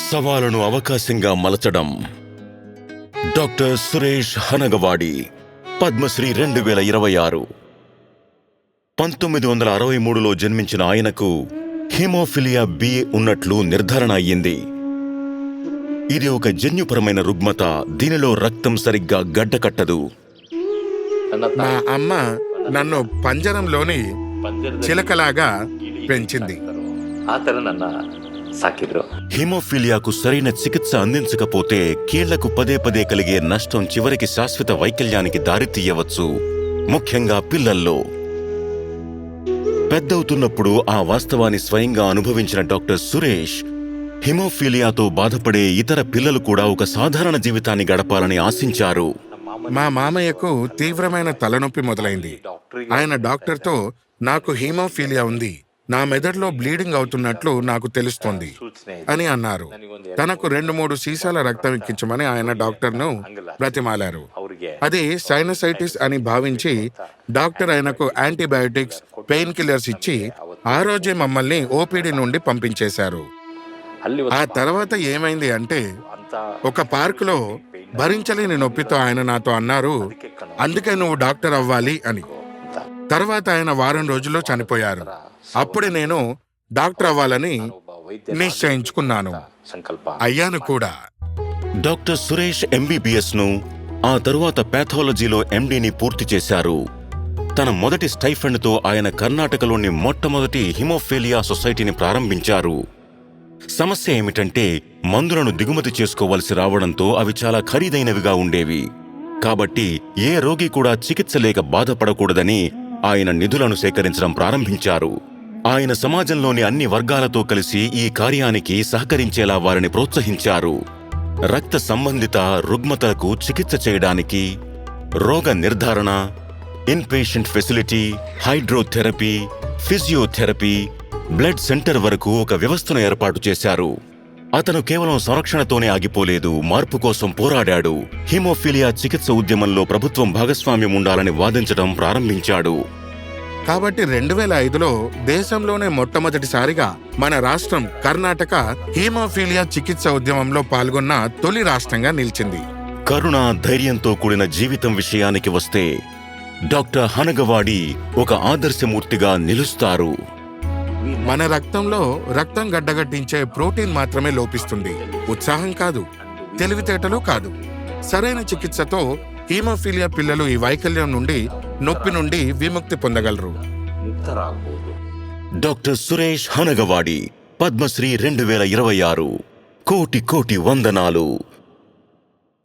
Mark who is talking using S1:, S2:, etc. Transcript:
S1: సవాలును అవకాశంగా మలచడం. డాక్టర్ సురేష్ హనగవాడి, పద్మశ్రీ 2026. 1963లో జన్మించిన ఆయనకు హీమోఫిలియా బి ఉన్నట్లు నిర్ధారణ అయ్యింది. ఇది ఒక జన్యుపరమైన రుగ్మత. దీనిలో రక్తం సరిగ్గా గడ్డకట్టదు.
S2: మా అమ్మ నన్ను పంజరంలోని చిలకలాగా పెంచింది.
S1: హీమోఫిలియాకు సరైన చికిత్స అందించకపోతే కీళ్లకు పదే పదే కలిగే నష్టం చివరికి శాశ్వత వైకల్యానికి దారితీయవచ్చు, ముఖ్యంగా పిల్లల్లో. పెద్దవుతున్నప్పుడు ఆ వాస్తవాన్ని స్వయంగా అనుభవించిన డాక్టర్ సురేష్ హిమోఫీలియాతో బాధపడే ఇతర పిల్లలు కూడా ఒక సాధారణ జీవితాన్ని గడపాలని ఆశించారు.
S2: మా మామయ్యకు తీవ్రమైన తలనొప్పి మొదలైంది. ఆయన డాక్టర్తో, నాకు హీమోఫీలియా ఉంది, నా మెదడులో బ్లీడింగ్ అవుతున్నట్లు నాకు తెలుస్తోంది అని అన్నారు. తనకు 2-3 సీసాల రక్తం ఎక్కించమని ఆయన డాక్టర్ను బ్రతిమాలారు. అది సైనసైటిస్ అని భావించి డాక్టర్ ఆయనకు యాంటీబయాటిక్స్, పెయిన్ కిల్లర్స్ ఇచ్చి ఆ రోజే మమ్మల్ని ఓపీడీ నుండి పంపించేశారు. ఆ తర్వాత ఏమైంది అంటే, ఒక పార్కులో భరించలేని నొప్పితో ఆయన నాతో అన్నారు, అందుకే నువ్వు డాక్టర్ అవ్వాలి అని. తర్వాత ఆయన వారం రోజుల్లో చనిపోయారు. అప్పుడే నేను డాక్టర్ అవ్వాలని నిశ్చయించుకున్నాను. అయ్యాను కూడా.
S1: డాక్టర్ సురేష్ ఎంబీబీఎస్ను, ఆ తరువాత పాథాలజీలో ఎండీని పూర్తి చేశారు. తన మొదటి స్టైఫండ్తో ఆయన కర్ణాటకలోని మొట్టమొదటి హిమోఫీలియా సొసైటీని ప్రారంభించారు. సమస్య ఏమిటంటే, మందులను దిగుమతి చేసుకోవలసి రావడంతో అవి చాలా ఖరీదైనవిగా ఉండేవి. కాబట్టి ఏ రోగి కూడా చికిత్స లేక బాధపడకూడదని ఆయన నిధులను సేకరించడం ప్రారంభించారు. ఆయన సమాజంలోని అన్ని వర్గాలతో కలిసి ఈ కార్యానికి సహకరించేలా వారిని ప్రోత్సహించారు. రక్త సంబంధిత రుగ్మతలకు చికిత్స చేయడానికి రోగ నిర్ధారణ, inpatient facility, hydrotherapy, physiotherapy, blood centre వరకు ఒక వ్యవస్థను ఏర్పాటు చేశారు. అతను కేవలం సంరక్షణతోనే ఆగిపోలేదు, మార్పు కోసం పోరాడాడు. హిమోఫీలియా చికిత్స ఉద్యమంలో ప్రభుత్వం భాగస్వామ్యం ఉండాలని వాదించడం ప్రారంభించాడు.
S2: కాబట్టి 2005లో దేశంలోనే మొట్టమొదటిసారిగా మన రాష్ట్రం కర్ణాటక హీమోఫీలియా చికిత్స ఉద్యమంలో పాల్గొన్న తొలి రాష్ట్రంగా నిలిచింది.
S1: కరుణ, ధైర్యంతో కూడిన జీవితం విషయానికి వస్తే డాక్టర్ హనగవాడి ఒక ఆదర్శమూర్తిగా నిలుస్తారు.
S2: మన రక్తంలో రక్తం గడ్డగట్టించే ప్రోటీన్ మాత్రమే లోపిస్తుంది, ఉత్సాహం కాదు, తెలివితేటలు కాదు. సరైన చికిత్సతో హీమోఫీలియా పిల్లలు ఈ వైకల్యం నుండి, నొప్పి నుండి విముక్తి పొందగలరు.
S1: డాక్టర్ సురేష్ హనగవాడి, పద్మశ్రీ 2026. కోటి కోటి వందనాలు.